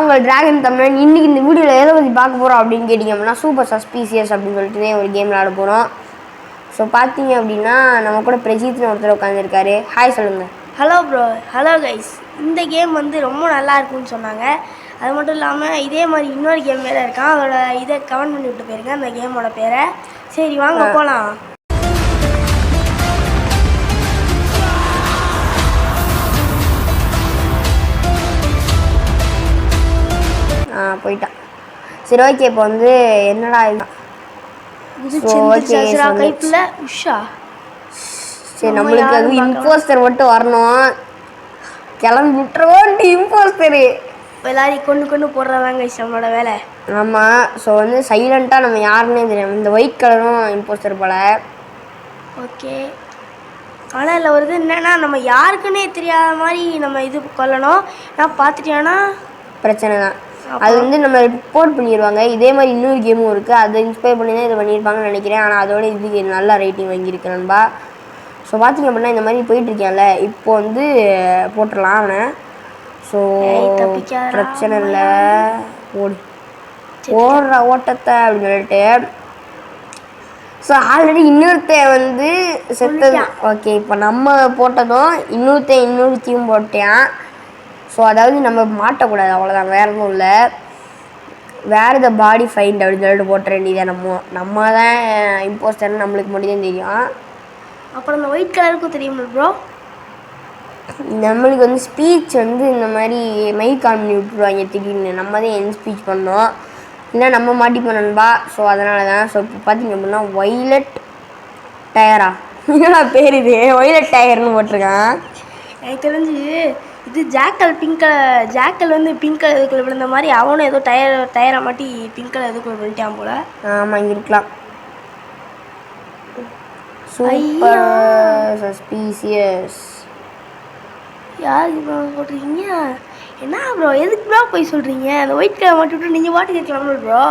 உங்கள் டிராகன் தமிழன். இன்னைக்கு இந்த வீடியோவில் எதை பற்றி பார்க்க போகிறோம் அப்படின்னு கேட்டிங்க அப்படின்னா சூப்பர் சஸ்பீசியஸ் அப்படின்னு சொல்லிட்டு ஒரு கேம் விளாட போகிறோம். ஸோ பார்த்தீங்க அப்படின்னா நம்ம கூட பிரஜித்னு ஒருத்தர் உட்காந்துருக்காரு. ஹாய் சொல்லுங்கள். Hello bro. Hello guys. இந்த கேம் வந்து ரொம்ப நல்லா இருக்குன்னு சொன்னாங்க. அது மட்டும் இல்லாமல் இதே மாதிரி இன்னொரு கேம் வேறு இருக்கான். அதோட இதை கமெண்ட் பண்ணி விட்டு போயிருங்க அந்த கேமோட பேரை. சரி வாங்க போகலாம். போயிட்டான். சரி ஓகே. இப்போ வந்து என்னடா கைப்பில் உஷா. சரி நம்மளுக்கு அது இம்போஸ்டர் மட்டும் வரணும். கிளம்பி விட்டுருவோம் இம்போஸ்டரு. எல்லாரையும் கொண்டு போடுறதாங்க நம்மளோட வேலை. ஆமாம். ஸோ வந்து சைலண்ட்டாக நம்ம யாருன்னே தெரியும். இந்த ஒயிட் கலரும் இம்போஸ்டர் போல். ஓகே. ஆனால் இல்லை வருது என்னென்னா நம்ம யாருக்குன்னே தெரியாத மாதிரி நம்ம இது கொல்லணும். நான் பார்த்துட்டியானா பிரச்சனை தான். அது வந்து நம்ம ரிப்போர்ட் பண்ணிடுவாங்க. இதே மாதிரி இன்னொரு கேமும் இருக்குது. அதை இன்ஸ்பயர் பண்ணி தான் இதை பண்ணியிருப்பாங்கன்னு நினைக்கிறேன். ஆனால் அதோட இதுக்கு நல்ல ரேட்டிங் வாங்கியிருக்கு நண்பா. ஸோ பார்த்திங்க அப்படின்னா இந்த மாதிரி போயிட்டுருக்கேன்ல, இப்போ வந்து போட்டுடலாம் அவனை. ஸோ பிரச்சனை இல்லை, ஓடுற ஓட்டத்தை அப்படின்னு சொல்லிட்டு. ஸோ ஆல்ரெடி இன்னொருத்தையும் வந்து செத்தது. ஓகே. இப்போ நம்ம போட்டதும் இன்னொருத்தையும் போட்டேன். ஸோ அதாவது நம்ம மாட்டக்கூடாது, அவ்வளோதான், வேறு எதுவும் இல்லை. வேறு த பாடி ஃபைண்ட் அப்படின்னு சொல்லிட்டு போட்ட வேண்டியதான். நம்ம தான் இம்போஸ்டர்னு நம்மளுக்கு மட்டும் தான் தெரியும். அப்புறம் இந்த ஒயிட் கலருக்கும் தெரியும் ப்ரோ. நம்மளுக்கு வந்து ஸ்பீச் வந்து இந்த மாதிரி மைக் ஆன் பண்ணி விட்டுருவாங்க திடீர்னு. நம்ம தான் என் ஸ்பீச் பண்ணோம், இல்லை நம்ம மாட்டிப்போம் நண்பா. ஸோ அதனால தான். ஸோ இப்போ பார்த்திங்க அப்படின்னா ஒய்லட் டயரா என்னடா பேர் இது, ஒய்லட் டயர்னு போட்டிருக்கான். எனக்கு தெரிஞ்சு இது ஜாக்கல் பிங்க் கலர். ஜாக்கல் வந்து பிங்க் கலர் இதுக்குள்ள விழுந்த மாதிரி அவனும் ஏதோ டயரை மாட்டி பிங்க் கலர் இதுக்குள்ள விழுட்டான் போல. ஆமாம், இங்கே இருக்கலாம். Super suspicious. யார் ப்ரோ போட்டிருக்கீங்க? என்ன ப்ரோ, எதுக்கு ப்ரோ போய் சொல்கிறீங்க? அந்த ஒயிட் கலர் மாட்டி விட்டு நீங்கள் மாட்டி கேட்கலாமா ப்ரோ?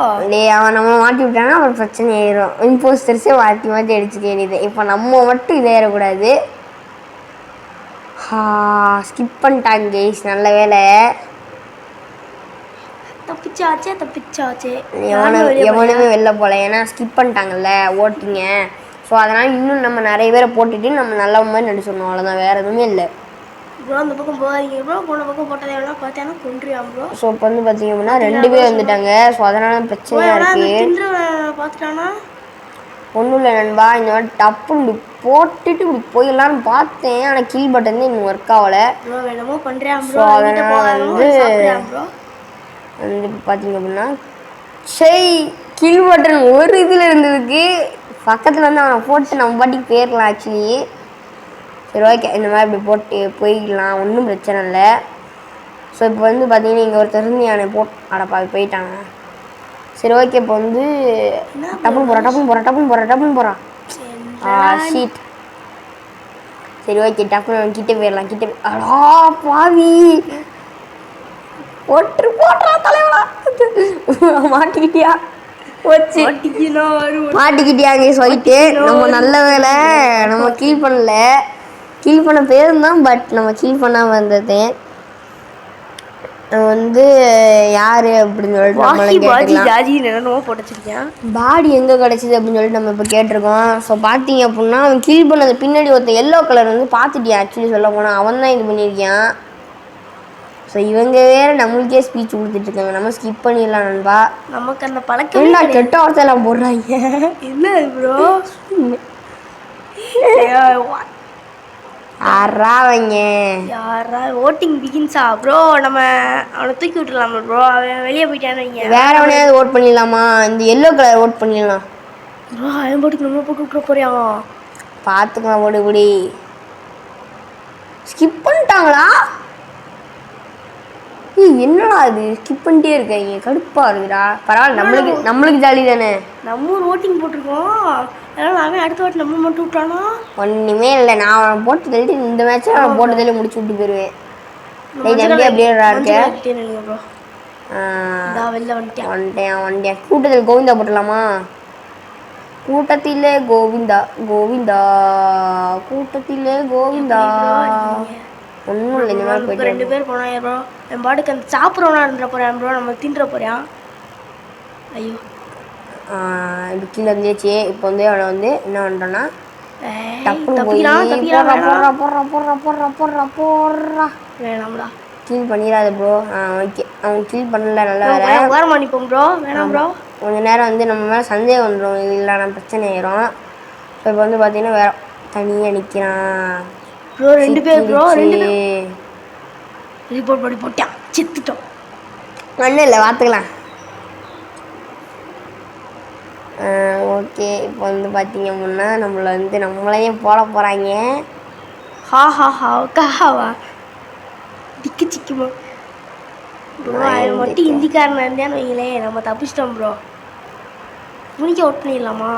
அவன் நம்ம மாட்டி விட்டானா ஒரு பிரச்சனை ஆயிரும். இம்போஸ்டர்ஸே மாற்றி அடிச்சுக்க வேண்டியது. இப்போ நம்ம மட்டும் இதை ஏறக்கூடாது. ஸ்கிப் பண்ணிட்டாங்க கைஸ், நல்ல வேலை. தப்பிச்சாச்சே. எவனுமே வெளில போகல, ஏன்னா ஸ்கிப் பண்ணிட்டாங்கல்ல ஓட்டிங்க. ஸோ அதனால் இன்னும் நம்ம நிறைய பேரை போட்டுட்டு நம்ம நல்ல மாதிரி நடிச்சிடணும், அவ்வளோதான், வேறு எதுவுமே இல்லை ப்ரோ. அந்த பக்கம் போகாதீங்க ப்ரோ. போன பக்கம் போட்டதை எவ்வளோ பார்த்தேன்னா கொன்றியாம் ப்ரோ. ஸோ இப்போ வந்து பார்த்தீங்க அப்படின்னா 2 பேர் வந்துட்டாங்க. ஸோ அதனால பிரச்சனையாக இருக்குது. பார்த்துட்டானா ஒன்றும் இல்லை நண்பா. இந்த மாதிரி டப்புன்னு போட்டுட்டு இப்படி போயிடலான்னு பார்த்தேன். ஆனால் கீழ் பட்டன் தான் இன்னும் ஒர்க் ஆகலை. ஸோ அதனால் வந்து பார்த்தீங்க அப்படின்னா கீழ் பட்டன் ஒரு இதில் இருந்ததுக்கு பக்கத்தில் வந்து அவனை போட்டு நம்ம பாட்டிக்கு போயிடலாம் ஆக்சுவலி. சரி ஓகே, இந்த மாதிரி இப்படி போட்டு போயிடலாம், ஒன்றும் பிரச்சனை இல்லை. ஸோ இப்போ வந்து பார்த்தீங்கன்னா இங்கே ஒருத்தர் இருந்து அவனை அடப்பா போயிட்டாங்க. சரி ஓகே. இப்போ வந்து டப்புன்னு போகிறான். ஷீட். சரி ஓகே, டப்புன்னு கிட்டே போயிடலாம். அடா பாவி, போட்டுறா தலைவா. மாட்டிக்கிட்டியா? மாட்டிக்கிட்டியாங்க சொல்லிட்டு. நம்ம நல்ல வேலை நம்ம கீழ் பண்ண பேருந்தான். பட் நம்ம கீழ் பண்ணாமல் வந்தது வந்து யாரு அப்படின்னு சொல்லிட்டு பாடி எங்கே கிடச்சிது அப்படின்னு சொல்லிட்டு நம்ம இப்போ கேட்டிருக்கோம். ஸோ பார்த்தீங்க அப்படின்னா அவன் கீழ் பண்ணது பின்னாடி ஒருத்தன் எல்லோ கலர் வந்து பார்த்துட்டியா? ஆக்சுவலி சொல்ல போனால் அவன் தான் இது பண்ணியிருக்கான். ஸோ இவங்க வேறு நம்மளுக்கே ஸ்பீச் கொடுத்துட்ருக்காங்க. நம்ம ஸ்கிப் பண்ணிடலாம் நண்பா. நமக்கு அந்த பழக்கம் என்ன கெட்ட வார்த்தையெல்லாம் போடுறாங்க. என்ன ப்ரோ யாரா ஓட்டிங் பிகின்ஸா ப்ரோ? நம்ம அவனை தூக்கி விட்டுலாமா ப்ரோ? அவன் வெளியே போயிட்டான்னு வேற எவனையாவது ஓட் பண்ணிடலாமா? இந்த எல்லோ கலர் ஓட் பண்ணிடலாம் ப்ரோ. அவன் போட்டுக்கு நம்ம போட்டு விட்டுற போறியா? பார்த்துக்கலாம். ஓடுபடி ஸ்கிப் பண்ணிட்டாங்களா? என்னடா அது ஸ்கிப் பண்ணிட்டே இருக்காங்க, கடுப்பாக இருக்குடா. பரவாயில்ல, நம்மளுக்கு ஜாலி தானே. நம்ம ஒரு ஓட்டிங் போட்டிருக்கோம், அதனால் அவன் அடுத்த வாட்டி நம்ம மட்டும் விட்டானா? ஒன்றுமே இல்லை. நான் அவனை போட்டு தள்ளிட்டு இந்த மேட்ச்சில் அவன் போட்டு தள்ளி முடிச்சு விட்டு போயிடுவேன். அப்படியே வந்துட்டேன். கூட்டத்தில் கோவிந்தா போட்டலாமா? கூட்டத்திலே, கோவிந்தா. ஒன்றும் இல்லை, இந்த மாதிரி இப்போ போயிட்டு 2 பேர் போனா ப்ரோ என் பாட்டுக்கு அந்த சாப்பிட்றவனா இருந்துட போகிறேன் ப்ரோ, நம்ம தின்ற போகிறான். ஐயோ இப்படி கீழே வந்துச்சு. இப்போ வந்து அவனை வந்து என்ன பண்ணுறோன்னா டப்புன்னு போய் தப்பிக்கிறான் போடுறா வேணாம்டா. கில் பண்ணிடாத ப்ரோ. ஓகே, அவன் கில் பண்ணல, நல்ல வேலை. ஓரம் பண்ணிப்போம் ப்ரோ, வேணாம் ப்ரோ. கொஞ்ச நேரம் வந்து நம்ம மேலே சந்தேகம் வந்துடும், இல்லைனா பிரச்சனை ஆயிரும். ஸோ இப்போ வந்து பார்த்தீங்கன்னா வேற தனியாக நிற்கிறான் ப்ரோ. 2 பேர் ப்ரோ, 2 பேர் ரிப்போர்ட் பண்ணி போட்டான், செத்துட்டோம். ஒன்றும் இல்லை, பார்த்துக்கலாம். ஓகே, இப்போ வந்து பார்த்தீங்க அப்படின்னா நம்மளை வந்து நம்மளையும் போட போகிறாங்க. காவா டிக்கு சிக்குமா ப்ரோ. அவன் மட்டும் ஹிந்திக்காரன் இருந்தான்னு வைங்களேன், நம்ம தப்பிச்சிட்டோம் ப்ரோ. துணிக்க அவுட் பண்ணிடலாமா?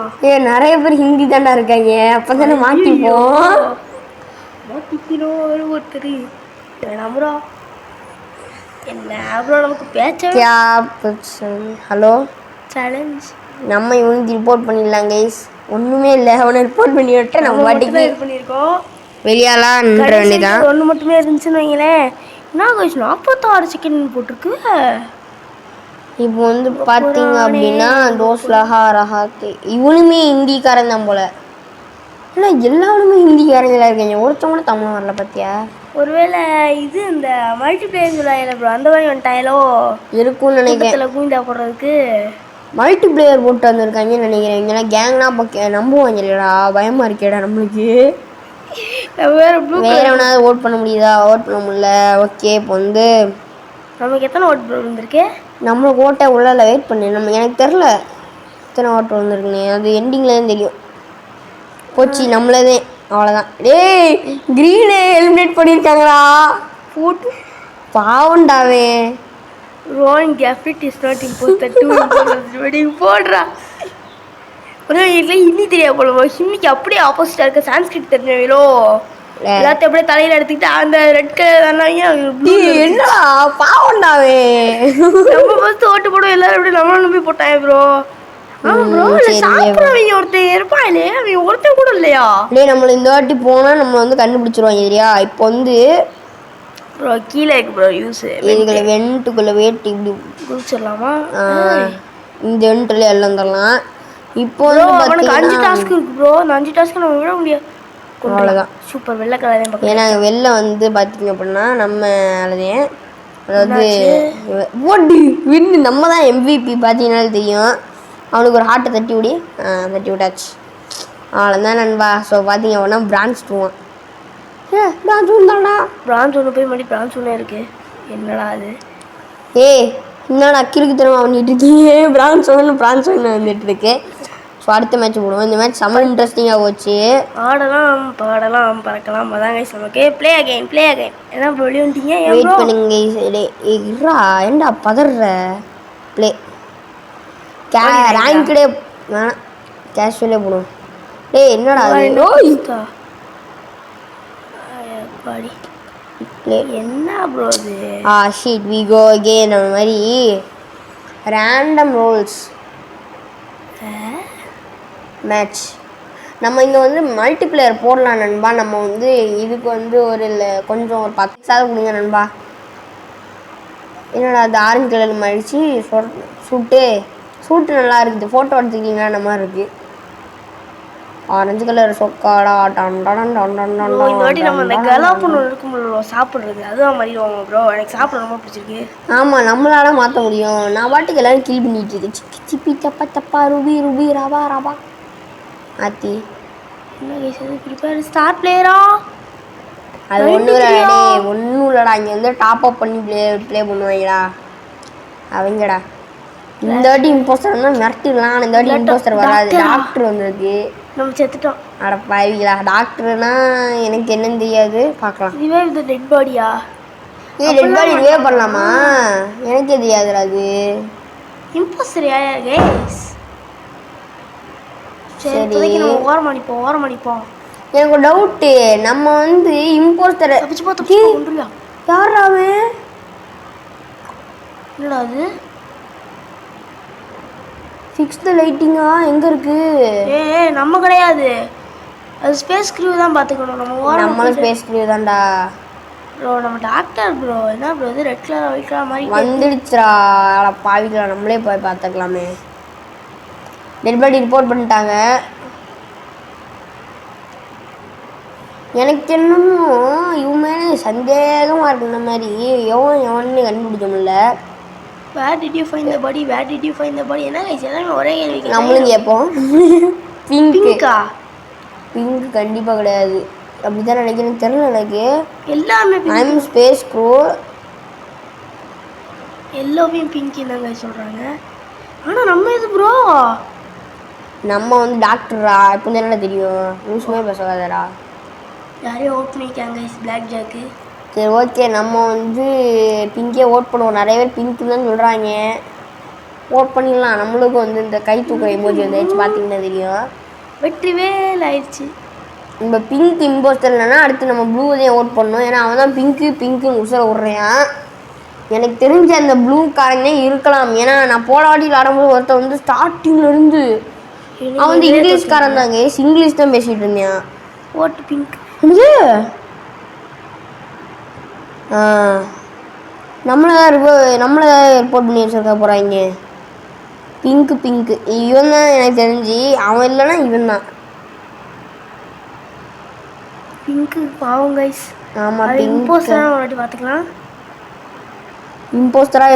நிறைய பேர் ஹிந்தி தாண்டா இருக்காங்க, அப்போ தானே மாட்டிப்போம். மாட்டிக்கணும் ஒருத்தர் வேணாம் ப்ரோ. என்ன ப்ரோ நமக்கு பேச்ச. ஹலோ, சேலஞ்ச் நம்ம இவனுக்கு ரிப்போர்ட் பண்ணிடலாம் கைஸ். ஒன்றுமே இல்லை, அவனை ரிப்போர்ட் பண்ணி விட்டு நம்ம பாட்டிக்கு இது பண்ணியிருக்கோம். வெளியாலான்ற வேண்டியதான். ஒன்று மட்டுமே இருந்துச்சுன்னு வைங்களேன். என்ன கைஸ் 46 செகண்ட் போட்டிருக்கு. இப்போ வந்து பார்த்தீங்க அப்படின்னா தோஸ்லஹா ரஹாத்து இவனுமே ஹிந்திக்காரன் தான் போல. இல்லை, எல்லாருமே ஹிந்திக்காரங்களாக இருக்காங்க, ஒருத்தவங்க கூட தமிழ் வரல பார்த்தியா? ஒருவேளை இது இந்த மல்டிபிளேயர் சொல்லாயில ப்ரோ, அந்த மாதிரி வந்துட்டாயிலோ இருக்கும்னு நினைக்கிறேன். கூந்தா போடுறதுக்கு மல்டி பிளேயர் போட்டு வந்திருக்காங்கன்னு நினைக்கிறேன். இங்கெல்லாம் கேங்னா நம்புவாங்க இல்லைடா, பயமாக இருக்கேடா நம்மளுக்கு. வேற எவனாவது ஓட் பண்ண முடியுதா? ஓட் பண்ண முடியல. ஓகே, இப்போ வந்து நமக்கு எத்தனை ஓட் இருந்திருக்கு? நம்மளுக்கு ஓட்டை உள்ள வெயிட் பண்ணு. எனக்கு தெரில எத்தனை ஓட்டு வந்துருக்குன்னு, அது எண்டிங்லேருந்து தெரியும். போச்சு நம்மளதே, அவ்வளோதான். டேய், க்ரீனே எலிமினேட் பண்ணியிருக்காங்களா? போட்டு பாவண்டாவே. Wrong effort is not imposed to போடுறா. ஒரு வீட்டில் ஹிந்தி தெரியா போலவோ, ஹிந்திக்கு அப்படியே ஆப்போசிட்டாக இருக்க சான்ஸ்கிரிட் தெரிஞ்சவங்களோ எல்லாத்தையும் அப்படியே தலையில் எடுத்துக்கிட்டு அந்த ரெட் கலர் என்னடா பாவண்டாவே. நம்ம ஃபர்ஸ்ட் ஓட்டு போடுவோம், எல்லாரும் அப்படியே நம்மள நம்பி போட்டாங்க ப்ரோ. ஆமாம் ப்ரோ, இல்லை சாப்பிட்றவங்க ஒருத்தன் இருப்பாங்களே, அவங்க ஒருத்தன் கூட இல்லையா? அப்படியே நம்மளை இந்த வாட்டி போனால் நம்ம வந்து கண்டுபிடிச்சிருவாங்க சரியா? இப்போ வந்து ப்ரோ கீழே இருக்கு ப்ரோ, யூஸ் இதுகளை வெண்ட்டுக்குள்ளே வேட்டு இப்படி குளிச்சிடலாமா? இந்த வெண்ட்டில் எல்லாம் தரலாம். இப்போ அவனுக்கு 5 டாஸ்க் இருக்கு ப்ரோ, அந்த 5 டாஸ்க்கு நம்ம விட முடியாது. அவ்வளோதான். சூப்பர் வெள்ளை கலர். ஏன்னா வெளில வந்து பார்த்தீங்க அப்படின்னா நம்ம அழுதேன், அதாவது ஓடி வின்னு நம்ம தான் MVP பார்த்தீங்கன்னாலும் தெரியும். அவனுக்கு ஒரு ஹார்ட்டை தட்டி விட்டாச்சு, அவ்வளோதான் நண்பா. ஸோ பார்த்தீங்க அப்படின்னா பிரான்ஸ் 2 பிரான்ஸ் 1 போய் மறுபடி பிரான்ஸ் 1 இருக்கு. என்னடா அது? என்னடா அக்கிருக்கு தரமா பண்ணிட்டு இருக்கீங்க? பிரான்ஸ் 1 வந்துட்டு இருக்கு. ஸோ அடுத்த மேட்ச் போடுவோம். இந்த மேட்ச் செம்ம இன்ட்ரெஸ்டிங்காக போச்சு. ஆடலாம் பாடலாம் பறக்கலாம், அதான் கைஸ் நமக்கு. ப்ளே அகைன் என்ன ப்ரோ வந்துட்டீங்க? வெயிட் பண்ணுங்க. ஏண்டா பதற? ப்ளே ரேங்க்டே வேணாம், கேஷுவலே போடுவோம். என்னடா என்ன ப்ரோ இது? Shit we go again. அந்த மாதிரி ரேண்டம் ரோல்ஸ் மேட்ச். நம்ம இங்கே வந்து மல்டிப்ளேயர் போடலாம் நண்பா. நம்ம வந்து இதுக்கு வந்து கொஞ்சம் ஒரு 10 கொடுங்க நண்பா. என்னடா அது ஆரஞ்சு கலர் மாறிடுச்சு. சூட்டு நல்லா இருக்குது, ஃபோட்டோ எடுத்துக்கிட்டீங்கன்னா அந்த மாதிரி இருக்குது. ஆரஞ்சு கலர் சொக்காடா சாப்பிட்றது அதுதான் மாதிரிவாங்க ப்ரோ. எனக்கு சாப்பிட ரொம்ப பிடிச்சிருக்கு. ஆமாம், நம்மளால மாற்ற முடியும். நான் பாட்டுக்கு எல்லாரும் கில் பண்ணிட்டு இருக்கேன். சிப்பி சப்பா சப்பா ரூபி ரபா ரபா ஆத்தி. என்ன கேஸ் ஸ்டார் பிளேயரா? அது ஒன்றும் இல்லைடா. இங்கே வந்து டாப் அப் பண்ணி ப்ளே பண்ணுவாங்கடா அவங்கடா. இந்த வாட்டி இம்போஸ்டர்னா மிரட்டிடலாம். இந்த வாட்டி இம்போஸ்டர் வராது, டாக்டர் வந்திருக்கு. நம்ம செத்துட்டோம். அட பாவிங்களா, டாக்டர்னா எனக்கு என்னன்னு தெரியாது, பார்க்கலாம். இதுவே இது டெட் பாடியா? டெட் பாடி ரிவே பண்ணலாமா? எனக்கே தெரியாதுடா அது. இம்போஸ்டர் யார் கைஸ்? சரி நம்ம ஓரம் அடிப்போம். எனக்கு ஒரு டவுட்டு, நம்ம வந்து இம்போஸ்டர் யாரா அவன்? என்னடா அது? ஃபிக்ஸ் தி லைட்டிங்கா எங்க இருக்கு? நம்ம கிடையாது, அது ஸ்பேஸ் க்ரூ தான் பாத்துக்கணும். நம்மளும் ஸ்பேஸ் க்ரூ தான்டா. ப்ரோ நம்ம டாக்டர் ப்ரோ என்ன ப்ரோ இது ரெட் கலர் ஒயிட் கலர் மாதிரி வந்துடுச்சுடா பாவிக்கலாம், நம்மளே போய் பார்த்துக்கலாமே. டெட் பாடி ரிப்போர்ட் பண்ணிட்டாங்க. எனக்கு என்னமோ இவன் மேலே சந்தேகமாக இருக்கு. இந்த மாதிரி எவன்னு கண்டுபிடிக்க முடியல. Where did you find the body, where did you find the body? என்ன கைஸ் எல்லாமே ஒரே கேள்வி. நம்மளும் கேட்போம். பிங்கா? பிங்க் கண்டிப்பாக கிடையாது, அப்படிதான் நினைக்கிறேன்னு தெரியல எனக்கு. எல்லாமே ஐம் ஸ்பேஸ் க்ரோ. எல்லாமே பிங்க் என்னங்க சொல்கிறாங்க. ஆனால் நம்ம இது ப்ரோ நம்ம வந்து டாக்டரா இப்போ என்ன தெரியும், நியூஸ்மே பேசாதடா. யாரையும் ஓட் பண்ணியிருக்காங்க பிளாக் ஜாக்கு. சரி ஓகே, நம்ம வந்து பிங்கே ஓட் பண்ணுவோம். நிறைய பேர் பிங்க் தான் சொல்கிறாங்க, ஓட் பண்ணிடலாம். நம்மளுக்கும் வந்து இந்த கை தூக்குற எமோஜி வந்துச்சு, பார்த்தீங்கன்னா தெரியும். வெற்றி வேல் ஆயிடுச்சு. நம்ம பிங்க் இம்போஸ்டர் இல்லைன்னா அடுத்து நம்ம ப்ளூ தான் ஓட் பண்ணணும். ஏன்னா அவன் தான் பிங்க்கு உசுர விட்றான். எனக்கு தெரிஞ்ச அந்த ப்ளூ காரனே இருக்கலாம். ஏன்னா நான் போன வாட்டி விளாடும்போது ஒருத்தர் வந்து ஸ்டார்டிங்லேருந்து அவன் வந்து இங்கிலீஷ்காரன் தாங்க, இங்கிலீஷ் தான் பேசிகிட்டு இருந்தான். ஓட்டு பிங்க் நம்மளை ரிப்போர்ட் பண்ணி வச்சிருக்க போகிறாங்க. பிங்க்கு இவன் தான் எனக்கு தெரிஞ்சு. அவன் இல்லைன்னா இவன் தான் பிங்க்கு. பாவம் கைஸ். ஆமாம், இம்போஸ்டராக ஒரு வாட்டி பார்த்துக்கலாம். இம்போஸ்டராக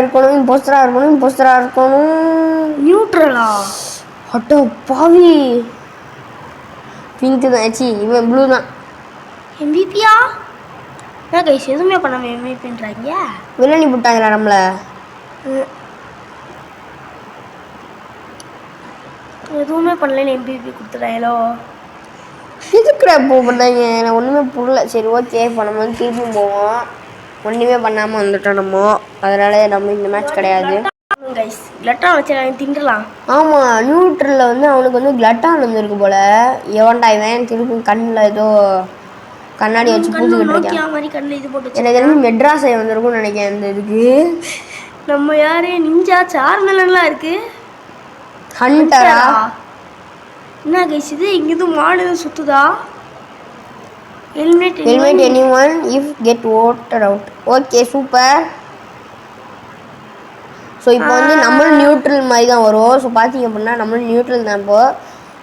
இருக்கணும். நியூட்ரலா? அட்டோ பாவி, பிங்க்கு தான். ஆச்சு இவன் ப்ளூ தான். எம்பிபியா? என்ன கைஸ் எதுவுமே பண்ணாமல் எம்பிபின்றாங்க. வில்லனி போட்டாங்களா நம்மளை? எதுவுமே பண்ணலன்னு எம்பிபி கொடுத்துட்டாங்களோ? எதுக்குடா இப்போ பண்ணாங்க? நான் ஒன்றுமே புரியல. சரி ஓகே, இப்போ நம்ம வந்து திருப்பியும் போவோம். ஒன்றுமே பண்ணாமல் வந்துட்டோம் நம்ம. அதனால நம்ம இந்த மேட்ச் கிடையாது கைஸ். கிளட்டான் வச்சு திண்டலாம். ஆமாம், நியூட்ரலில் வந்து அவனுக்கு வந்து கிளட்டான் வந்துருக்கு போல். எவன்டா இவன் திருப்பி கண்ணில் ஏதோ கண்ணாடி வச்சு பூத்துக்கிட்டு இருக்கேன். எனக்கு தெரிஞ்சு மெட்ராஸை வந்திருக்கும்னு நினைக்கிறேன் இந்த இதுக்கு. நம்ம யாரு நிஞ்சா சார்மெல்லாம் இருக்கு. ஹண்டரா? என்ன கைஸ் இது? இங்கிருந்து மாடு சுத்துதா? Eliminate anyone if get voted out. Okay super. So இப்போ வந்து நம்மளும் நியூட்ரல் மாதிரி தான் வரும். ஸோ பார்த்தீங்க அப்படின்னா நம்மளும் நியூட்ரல் தான். இப்போ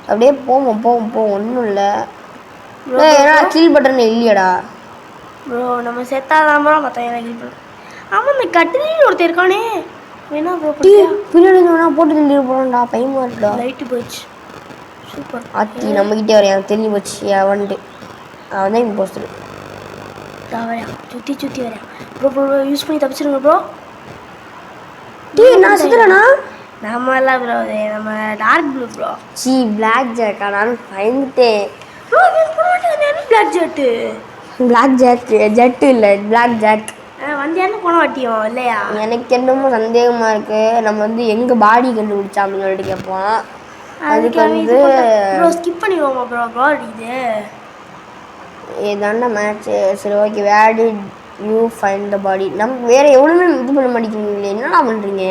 அப்படியே போவோம் ஒன்றும் இல்லை. ஏன்னா கீழ் பட்டன் இல்லையடா ப்ரோ. நம்ம செத்தாதான் ப்ரோ மற்ற கீழ் பட்டன். ஆமாம், இந்த கட்டிலின்னு ஒருத்தர் இருக்கானே, வேணா ப்ரோ பின்னாடி வேணா போட்டு தள்ளி போகிறோம்டா. பயமாக இருக்குடா. லைட்டு போச்சு. சூப்பர். ஆத்தி நம்மகிட்டே வரையான், தெரிஞ்சு போச்சு. அவன்ட்டு அவன் தான் இம்போஸ்டர். வரையான், சுற்றி வரையான். ப்ரோ யூஸ் பண்ணி தப்பிச்சிருங்க ப்ரோ. நான் சுற்றுறேண்ணா. நம்ம எல்லாம் ப்ரோ நம்ம டார்க் ப்ளூ ப்ரோ. பிளாக் ஜாக்கா? நான் பயந்துட்டேன். பிளாக் ஜெட்டு இல்லை, பிளாக் ஜாக் வந்தியான்னு போன வாட்டியும் இல்லையா? எனக்கு என்னமோ சந்தேகமாக இருக்குது. நம்ம வந்து எங்கே பாடி கண்டுபிடிச்சா அப்படின்னு சொல்லிட்டு கேட்போம். அதுக்கு வந்து ஸ்கிப் பண்ணிடுவோமா ப்ரோ? இது ஏதாண்டா மேட்ச்சு. சரி okay, where did you find the body? நம்ம வேறு எவ்வளோமே இது பண்ண மாட்டேங்கிறீங்களே, என்னடா பண்ணுறீங்க?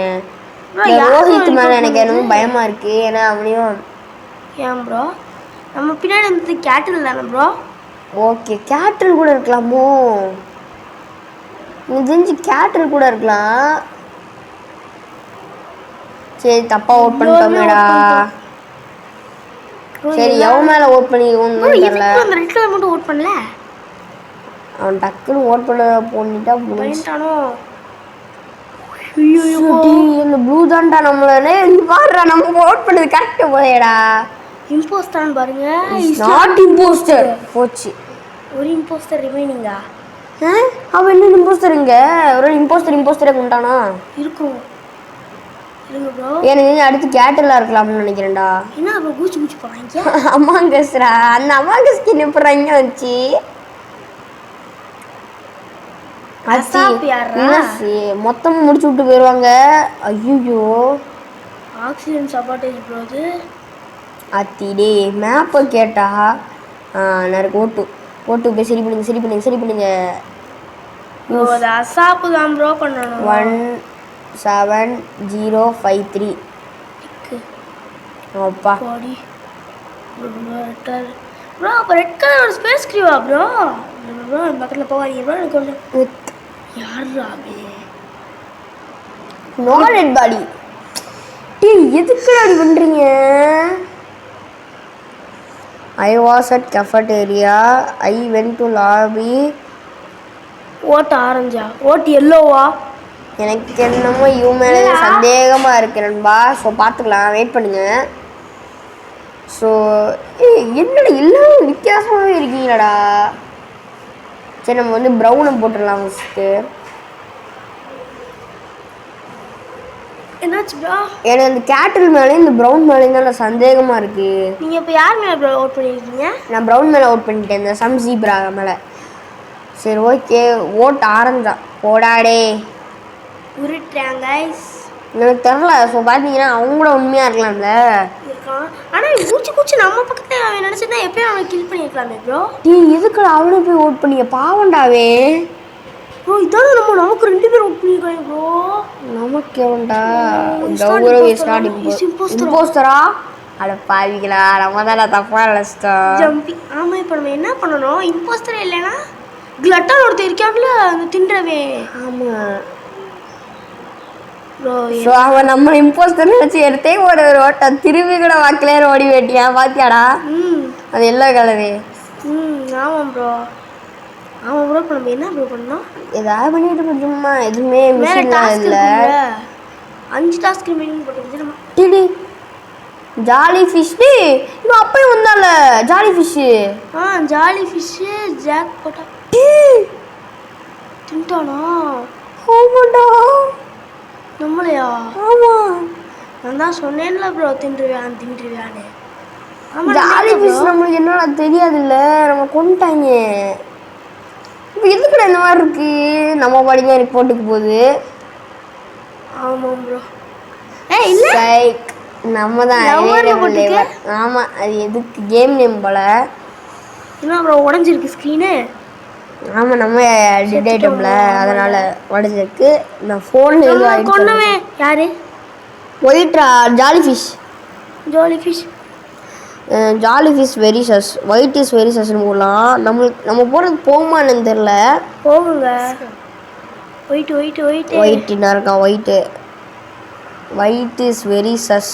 ரோஹித் மேலே எனக்கு என்னமோ பயமாக இருக்குது. ஏன்னா அவனையும் ஏன் ப்ரோ நம்ம பின்னாடி வந்து கேட்டில் தானே ப்ரோ? ஓகே, கேட்டில் கூட இருக்கலாமோ? எனக்கு தெரிஞ்சு கேட்டில் கூட இருக்கலாம். சரி தப்பாக ஓட் பண்ணிட்டோமேடா. சரி எவன் மேலே ஓட் பண்ணிக்கோன்னு தெரியல. மட்டும் ஓட் பண்ணல. அவன் டக்குன்னு ஓட் பண்ண போனிட்டா போயிட்டானோ? இந்த ப்ளூ தான்டா நம்மளே பாடுறா. நம்ம ஓட் பண்ணது கரெக்டு போதேடா. இம்போஸ்டர் பாருங்க. நாட் இம்போஸ்டர் போச்சு. ஒரு இம்போஸ்டர் ரிமைனிங்கா? அவன் என்ன இம்போஸ்டருங்க? ஒரு இம்போஸ்டரே கொண்டானா இருக்கும். எனக்கு அடுத்து கேட்டலாக இருக்கலாம்னு நினைக்கிறேன்டா. என்ன அப்போ கூச்சி போகிறாங்க? அமாங்கஸ்ரா, அந்த அமாங்கஸ் ஸ்கின் எப்போ இங்கே வந்துச்சு? மொத்தமாக முடிச்சு விட்டு போயிடுவாங்க. ஐயோ, ஆக்சிஜன் சப்பாட்டேஜ் ப்ரோது. அத்திடே மேப்பை கேட்டா எனக்கு ஓட்டு போய் சரி பண்ணுங்க. அசாப்பு தான் ப்ரோ பண்ணணும். 17053. அப்பா ப்ரோ அப்போ ரெட் கலர் ஒரு ஸ்பேஸ் கிரீவா ப்ரோ ப்ரோ பக்கத்தில் போகாதீங்க ப்ரோ எனக்கு ஒன்று யாரா நோ ரெட் பாடி டீ எதுக்கு அப்படி பண்ணுறீங்க I was at cafeteria. I went to lobby. ஓட்டு ஆரஞ்சா ஓட்டு எல்லோவா எனக்கு என்னமோ இவ மேலே சந்தேகமாக இருக்கு நண்பா ஸோ பார்த்துக்கலாம் வெயிட் பண்ணுங்க ஸோ என்னடா எல்லாரும் வித்தியாசமாகவே இருக்கீங்களாடா சரி நம்ம வந்து ப்ரௌனை போட்டுடலாம் ஃபஸ்ட்டு என்னாச்சு ப்ரோ எனக்கு அந்த கேட்டில் மேலே இந்த ப்ரௌன் மேலே தான் சந்தேகமாக இருக்குது நீங்கள் இப்போ யார் மேலே ப்ரோ அவுட் பண்ணியிருக்கீங்க நான் ப்ரௌன் மேலே அவுட் பண்ணிட்டேன் இந்த சம் ஜீப்ரா மேலே சரி ஓகே ஓட் ஆரஞ்சா போடாடே உருட்டுறாங்க எனக்கு தெரில ஸோ பார்த்தீங்கன்னா அவங்க கூட உண்மையாக இருக்கலாம்ல இருக்கான் ஆனால் மூச்சு நம்ம பக்கத்தில் அவன் நினச்சிருந்தா எப்பயும் அவனை கில் பண்ணியிருக்கலாமே ப்ரோ டீ எதுக்குடா அவனை போய் ஓட் பண்ணிய பாவண்டாவே ப்ரோ இதான நமக்கு 2 பேர் அவுட் பண்ணியிருக்காங்க ப்ரோ நமக்கு எவன்டா கௌரவ் இஸ் நாட் இம்போஸ்டரா அட பாவிங்களா நம்ம தான் தப்பா நினச்சிட்டோம் ஜம்பிங் ஆமாம் இப்போ நம்ம என்ன பண்ணணும் இம்போஸ்டர் இல்லைன்னா கிளட்டான் ஒருத்தர் இருக்கான்ல அந்த தின்றவே ஆமாம் ப்ரோ ஸோ அவன் நம்ம இம்போஸ்டர் நினச்சி எடுத்தே ஒரு ஓட்டம் திரும்பி கூட வாக்கிலேயே ஓடி வேட்டியான் பாத்தியாடா அது எல்லா கலரு ஆமாம் ப்ரோ ஆமாம் ப்ரோ இப்போ நம்ம என்ன ப்ரோ பண்ணோம் ஏதாவது பண்ணிட்டு கொஞ்சமா எதுவுமே மிஷின்லாம் இல்லை 5 டாஸ்க் ரிமைனிங் போட்டு நம்ம டிடி ஜாலி ஃபிஷ் இவன் அப்பயும் வந்தால jolly fish jolly fish jack போட்டா தின்ட்டானா ஆமாண்டா நம்மளையா ஆமாம் நான் தான் சொன்னேன்ல ப்ரோ தின்றுவியான்னு ஜாலி ஃபிஷ் நம்மளுக்கு என்னடா தெரியாதுல்ல நம்ம கொண்டுட்டாங்க இப்போ எதுக்குடா இந்த மாதிரி இருக்கு நம்ம படிக்க ரிப்போர்ட்டுக்கு போகுது ஆமாம் ப்ரோ இல்லை நம்ம தான் ஆமாம் அது எதுக்கு கேம் நேம் போல என்ன ப்ரோ உடஞ்சிருக்கு ஸ்க்ரீனு ஆமாம் நம்ம டெட் ஐட்டம்ல அதனால் உடஞ்சிருக்கு நான் ஃபோனில் எதுவும் கொண்டவே யாரு ஒயிட்ரா jolly fish jolly fish very sus white is very சஸ்ன்னு போடலாம் நம்ம போடுறது போகுமான்னு தெரில போகுங்க ஒயிட்டுன்னா இருக்கான் white is very sus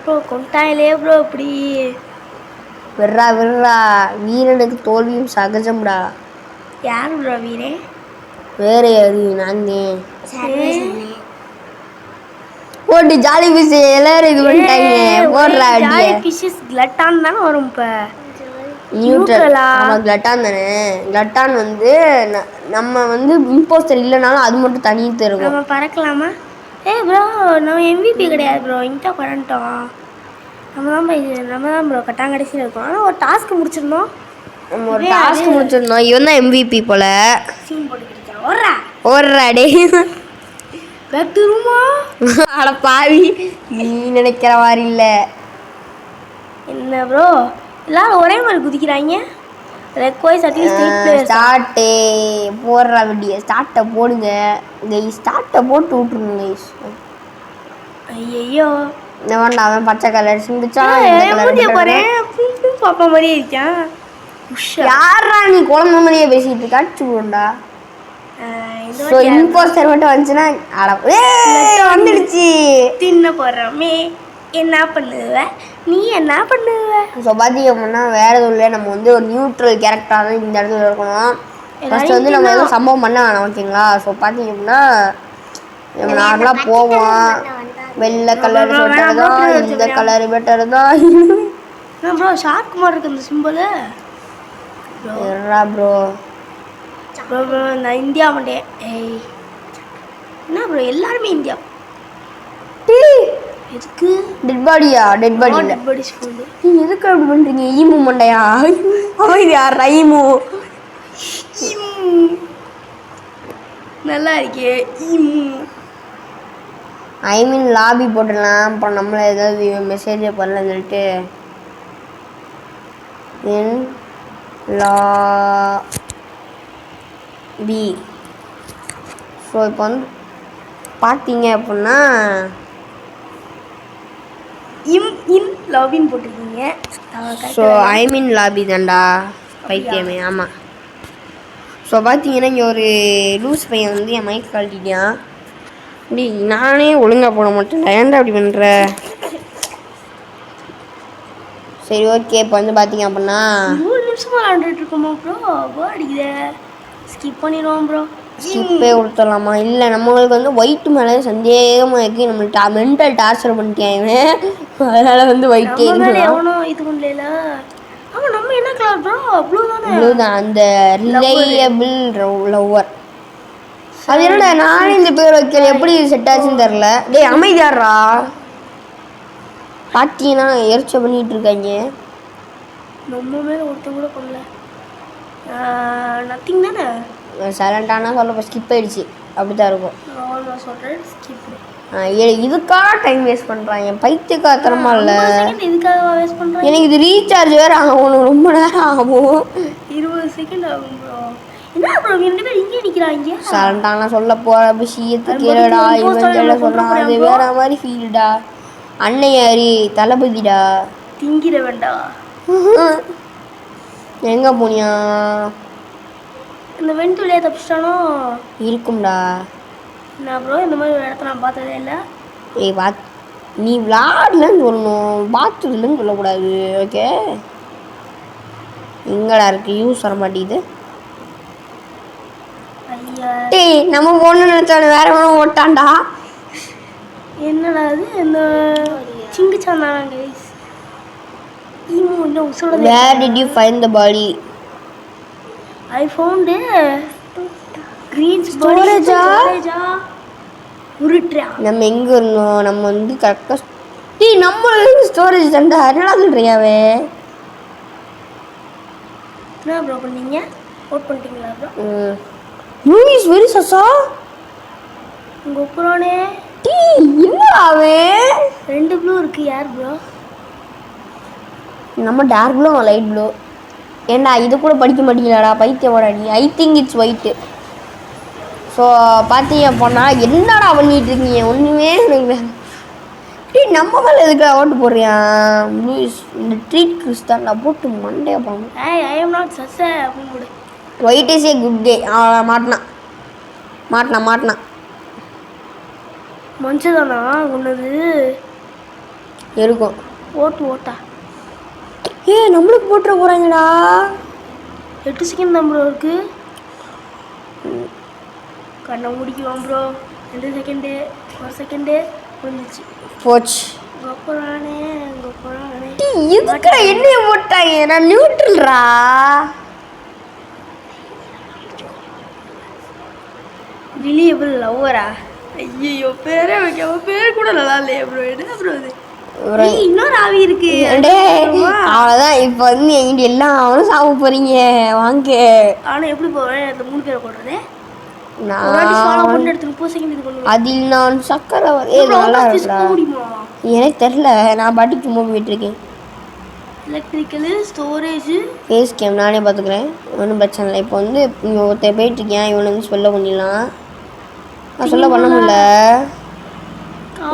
bro கொண்டாயிலே ப்ரோ இப்படி விட்றா வீரனுக்கு தோல்வியும் சகஜம்டா யார் ப்ரோ வீரே வேற யாரு நான் போட்டு ஜாலி ஃபிஷ் எல்லாரும் இது பண்ணிட்டாங்க போடுறா ஜாலி ஃபிஷஸ் கிளட்டான் தானே வரும் இப்போ நியூட்ரல் ஆமாம் கிளட்டான் தானே கிளட்டான் வந்து நம்ம வந்து இம்போஸ்டர் இல்லைனாலும் அது மட்டும் தனி தரும் நம்ம பறக்கலாமா ப்ரோ நம்ம MVP கிடையாது ப்ரோ இன்ட்டா பண்ணிட்டோம் நம்ம தான் ப்ரோ கட்டாங்கடைசியில் இருக்கோம் ஆனால் ஒரு டாஸ்க் முடிச்சிருந்தோம் இவன் தான் MVP போல சீன் போட்டுக்கிட்டு ஓடுறா டே பேக் டு ரூமா அட பாவி நீ நினைக்கிற மாதிரி இல்லை என்ன ப்ரோ எல்லாரும் ஒரே மாதிரி குதிக்கிறாங்க ரெக்வைஸ் அட்லீஸ்ட் 8 பிளேயர்ஸ் ஸ்டார்ட்டே போடுறா வீடியோ ஸ்டார்ட்டை போடுங்க ஸ்டார்ட்டை போட்டு விட்ருங்க கைஸ் ஐயோ வேண்டாம் அவன் பச்சை கலர் சிந்துச்சான் பாப்பா மாதிரியே இருக்கான் யாரா நீ குழந்தை மாதிரியே பேசிட்டு இருக்கா அடிச்சுடா ஸோ இம்போஸ்டர் மட்டும் வந்துச்சுன்னா வந்துடுச்சு தின்ன போடுறோமே என்ன பண்ணுவ நீ என்ன பண்ணுவ ஸோ பார்த்தீங்கன்னா வேற எதுவும் இல்லை நம்ம வந்து ஒரு நியூட்ரல் கேரக்டராக தான் இந்த இடத்துல இருக்கணும் ஃபர்ஸ்ட் வந்து நம்ம எதுவும் சம்பவம் பண்ண வேணாம் ஓகேங்களா ஸோ பார்த்தீங்கன்னா நம்ம நார்மலாக போவோம் வெள்ளை கலர் பெட்டர் தான் இந்த கலர் பெட்டர் தான் ப்ரோ ஷார்க் மாதிரி இருக்கு இந்த சிம்பிள் ப்ரோ ப்ரோ நான் இந்தியா மாட்டேன் என்ன ப்ரோ எல்லாருமே இந்தியா எதுக்கு டெட் பாடியா டெட் பாடி இல்லை நீ எதுக்கு அப்படி பண்ணுறீங்க ஈமு மண்டையா அவன் யார் ஈமு நல்லா இருக்கே ஈமு ஐ மீன் லாபி போட்டுடலாம் அப்புறம் நம்மளை ஏதாவது மெசேஜே பண்ணலன்னு சொல்லிட்டு லாபி ஸோ இப்போ வந்து பார்த்தீங்க அப்படின்னா இன் லாபின்னு போட்டிருக்கீங்க. ஸோ ஐ மீன் லாபி தான்டா பைத்தியமே. ஆமாம். ஸோ பார்த்தீங்கன்னா இங்கே ஒரு லூஸ் பையன் வந்து என் மைக் கழட்டிட்டான். இப்படி நானே ஒழுங்காக போட மாட்டேன்டா, ஏன்டா அப்படி பண்ணுற? சரி ஓகே. இப்போ வந்து பார்த்தீங்க அப்படின்னா 20 நிமிஷமாக விளாண்டுட்டு இருக்கோமா ப்ரோ? போர் அடிக்குதே, ஸ்கிப் பண்ணிடுவோம் ப்ரோ. ஸ்கிப்பே கொடுத்துடலாமா? இல்லை, நம்மளுக்கு வந்து ஒயிட் மேலே சந்தேகமாக இருக்குது. நம்மள்ட்ட மென்டல் டார்ச்சர் பண்ணிட்டேன், அதனால் வந்து ஒயிட்டே எவனோ இது பண்ணல. ஆமாம், நம்ம என்ன கலர் ப்ரோ? ப்ளூ தானே? ப்ளூ தான். அந்த ரிலையபிள் லவ்வர். அது என்னடா நானே இந்த பேர் வைக்கல, எப்படி செட் ஆச்சுன்னு தெரில. டேய் அமைதியாடுறா. பார்த்தீங்கன்னா எரிச்சல் பண்ணிகிட்டு இருக்காங்க. நம்ம மேலே ஒருத்தன் கூட பண்ணல. நத்திங் தானே. சைலண்டானா சொல்ல ஸ்கிப் ஆயிடுச்சு. அப்படி தான் இருக்கும். நான் சொல்கிறேன் ஸ்கிப். இதுக்காக டைம் வேஸ்ட் பண்ணுறாங்க, பைத்தியக்காரத்தனமா இல்லை. இதுக்காக வேஸ்ட் பண்ணுறாங்க. எனக்கு இது ரீசார்ஜ் வேறு ஆகும், ரொம்ப நேரம் ஆகும். 20 செகண்ட் ஆகும் ப்ரோ. என்ன ப்ரோ ரெண்டு பேர் இங்கே நிற்கிறாங்க? சைலண்டானா சொல்ல போகிற விஷயத்தை கேளுடா. இவன் சொல்கிறான், அது வேற மாதிரி ஃபீல்டா. அன்னையாரி தளபதிடா. திங்கிற வேண்டாம். எங்கே போனியா? இந்த வெண்துளையை தப்பிச்சிட்டானோ இருக்கும்டா. நான் ப்ரோ இந்த மாதிரி ஒரு இடத்த நான் பார்த்ததே இல்லை. நீ விளாட்லன்னு சொல்லணும், பார்த்துலன்னு சொல்லக்கூடாது. ஓகே, எங்கடா இருக்கு? யூஸ் வர மாட்டேங்குது. ஐயா டேய், நம்ம பொண்ணு நினச்சானு வேற ஒன்றும் ஓட்டான்டா. என்னடா அது? இந்த சிங்குச்சான் தானா கைஸ்? இன்னும் உசுரோட. Where did you find the body? I found green storage. உருட்றா. நம்ம எங்கே இருந்தோம்? நம்ம வந்து கரெக்டாக டேய் நம்ம ஸ்டோரேஜ் தான்டா. என்னடா சொல்கிறியாவே? என்ன ப்ரோ பண்ணீங்க? அவுட் பண்ணிட்டீங்களா ப்ரோ? Movies very சசா. உங்கள் ஒப்புறானே. டேய் என்னடாவே? 2 ப்ளூ இருக்கு. யார் ப்ரோ? நம்ம டார்க் ப்ளூ, லைட் ப்ளூ. ஏண்டா இது கூட படிக்க மாட்டீங்களாடா பைத்தியமாடா நீ? I think it's white. So பார்த்தீங்க அப்படின்னா என்னடா பண்ணிட்டு இருக்கீங்க? ஒன்றுமே எனக்கு டேய் நம்ம மேலே எதுக்கு ஓட்டு போடுறியான்? ப்ளூஸ் இந்த ட்ரீட் கிறிஸ்தான்டா போட்டு மண்டே போகணும். ஐ எம் நாட் சஸ் அப்படின்னு போடு. White is a good day. மாட்டினான். மஞ்சதானா ஒன்றுது இருக்கும். ஓட்டா நம்மளுக்கு போட்டுற போகிறாங்கடா. 8 செகண்ட் தான் ப்ரோ இருக்கு. கண்ணை முடிக்குவோம் ப்ரோ. 2 செகண்டு, 1 செகண்டு முடிஞ்சிச்சு. போச்சு. கோப்பரானே. இதுக்கடா என்னைய போட்டாங்க? நான் நியூட்ரல்ரா. ரிலியபிள் லவ்வரா? ஐயோ பேரே வைக்க பேர் கூட நல்லா இல்லையா ப்ரோ? என்ன ப்ரோ இது? இன்னொரு ஆவி இருக்கு. அவ்வளோதான். இப்போ வந்து எங்கிட்ட எல்லாம் அவனும் சாப்பிட போறீங்க வாங்க. ஆனால் எப்படி போவேன்? அந்த 3 பேரை போடுறது அதில் நான் சக்கரை நல்லா இருக்கா எனக்கு தெரில. நான் பாட்டுக்கு சும்மா போயிட்டு இருக்கேன். எலக்ட்ரிக்கலு ஸ்டோரேஜ் ஃபேஸ் கேம் நானே பார்த்துக்கிறேன், ஒன்றும் பிரச்சனை இல்லை. இப்போ வந்து இங்கே ஒருத்தர் போயிட்டுருக்கேன், இவனை வந்து சொல்ல பண்ணிடலாம். நான் சொல்ல பண்ண முடியல.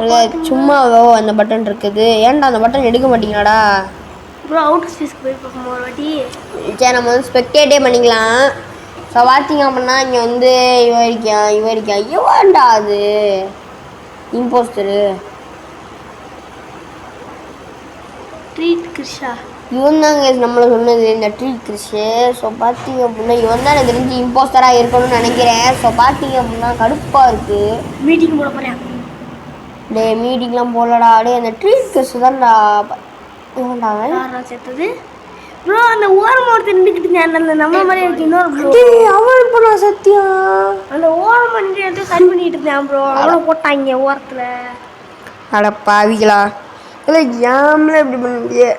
இல்லை சும்மாவோ அந்த பட்டன் இருக்குது. ஏன்டா அந்த பட்டன் எடுக்க மாட்டீங்களாடா? ப்ரோ அவுட் ஸ்பேஸ்க்கு போய் பார்ப்போம் ஒரு வாட்டி. சரி நம்ம வந்து ஸ்பெக்டேட்டே பண்ணிக்கலாம். ஸோ பார்த்தீங்க அப்படின்னா இங்கே வந்து இவன் இருக்கா இவன்டா அது இம்போஸ்டரு ட்ரீட் கிருஷா. இவன் தாங்க நம்மளை சொன்னது இந்த ட்ரீட் கிருஷு. ஸோ பார்த்தீங்க அப்படின்னா இவன் தான் எனக்கு தெரிஞ்சு இம்போஸ்டராக இருக்கணும்னு நினைக்கிறேன். ஸோ பார்த்தீங்க அப்படின்னா கடுப்பாக இருக்குது. மீட்டிங் போட போகிறேன். டே மீட்டிங்லாம் போடலடா. டே அந்த ட்ரீட் கிருஷு தான்டா. இவன்டா சேர்த்தது ப்ரோ. அந்த ஓரமாக ஒருத்தர் நின்றுக்கிட்டு அந்த நம்ம மாதிரி இருக்கு. இன்னொரு ப்ரோ அவன் இப்போ நான் சத்தியா அந்த ஓரமாக நின்று சரி பண்ணிட்டு இருந்தேன் ப்ரோ. அவ்வளோ போட்டாங்க ஓரத்தில். அட பாவிகளா, இல்லை ஏம்ல இப்படி பண்ணியே.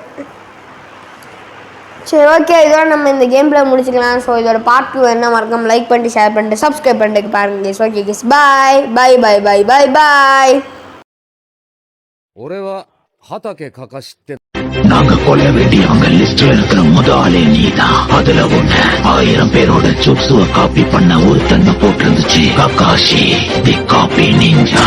சரி ஓகே, இதோட நம்ம இந்த கேம் பிளே முடிச்சுக்கலாம். ஸோ இதோட பார்ட் 2 என்ன மறக்காம லைக் பண்ணிட்டு ஷேர் பண்ணிட்டு சப்ஸ்கிரைப் பண்ணிட்டு பாருங்க. ஓகே கேஸ், பாய் பாய் பாய் பாய் பாய் பாய். 俺は畑かかしって நாங்க கொல்ல வேண்டியவங்க லிஸ்ட்ல இருக்கிற முதலே நீதான். அதுல ஒண்ணு 1000 பேரோட ஜோக்ஸுவ காப்பி பண்ண ஒரு தன்மை போட்டிருந்துச்சு. ககாஷி தி காப்பி நிஞ்சா.